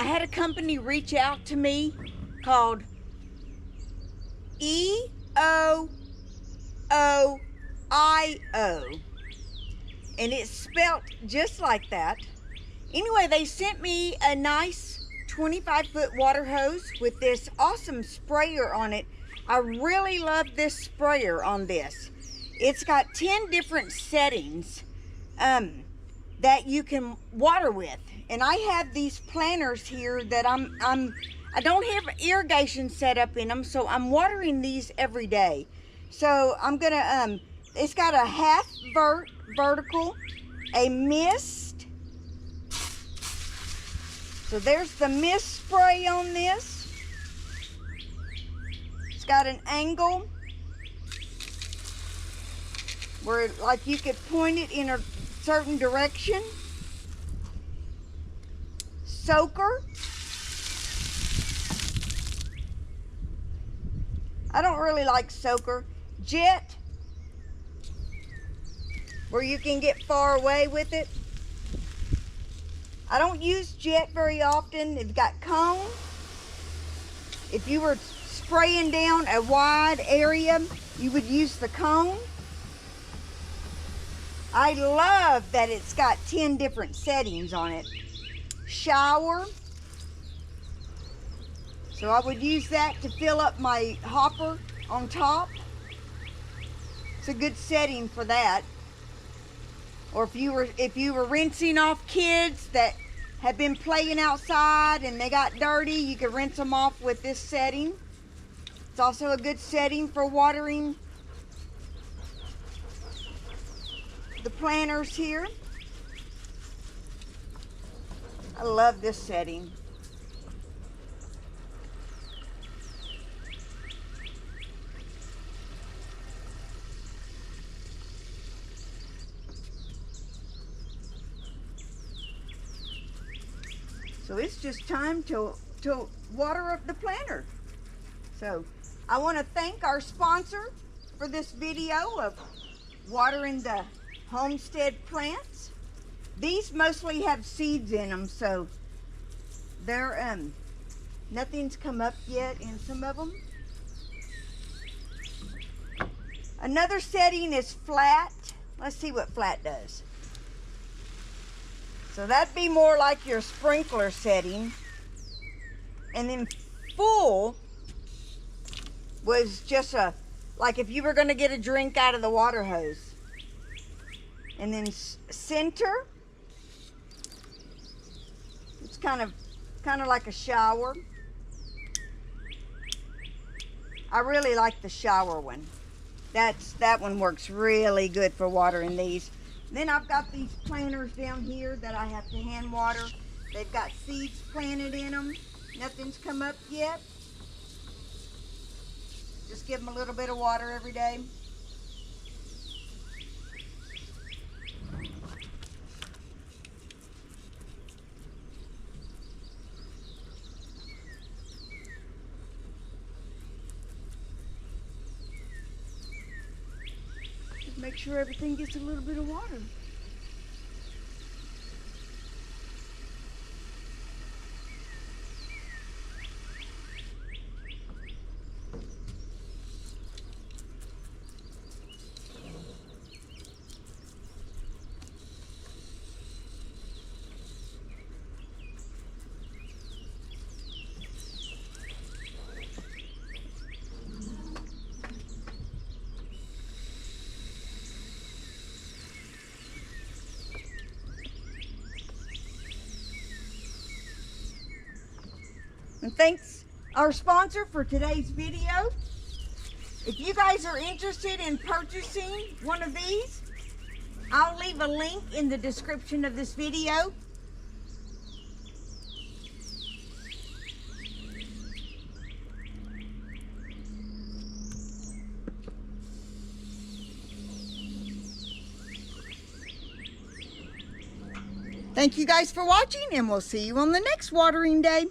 I had a company reach out to me called EOOIO, and it's spelt just like that. Anyway, they sent me a nice 25-foot water hose with this awesome sprayer on it. I really love this sprayer on this. It's got 10 different settings that you can water with. And I have these planters here that I don't have irrigation set up in them, so I'm watering these every day. So I'm gonna, it's got a half vertical, a mist. So there's the mist spray on this. It's got an angle where like you could point it in a certain direction. Soaker. I don't really like soaker. Jet, where you can get far away with it. I don't use jet very often. It's got cone. If you were spraying down a wide area, you would use the cone. I love that it's got 10 different settings on it. Shower. So I would use that to fill up my hopper on top. It's a good setting for that. Or if you were rinsing off kids that have been playing outside and they got dirty, you could rinse them off with this setting. It's also a good setting for watering the planters here. I love this setting. So it's just time to water up the planter. So I want to thank our sponsor for this video of watering the Homestead plants. These mostly have seeds in them, so they're nothing's come up yet in some of them. Another setting is flat. Let's see what flat does. So that'd be more like your sprinkler setting. And then full was just like if you were going to get a drink out of the water hose. And then center, it's kind of like a shower. I really like the shower one. That one works really good for watering these. Then I've got these planters down here that I have to hand water. They've got seeds planted in them. Nothing's come up yet. Just give them a little bit of water every day. Just make sure everything gets a little bit of water. And thanks our sponsor for today's video. If you guys are interested in purchasing one of these, I'll leave a link in the description of this video. Thank you guys for watching, and we'll see you on the next watering day.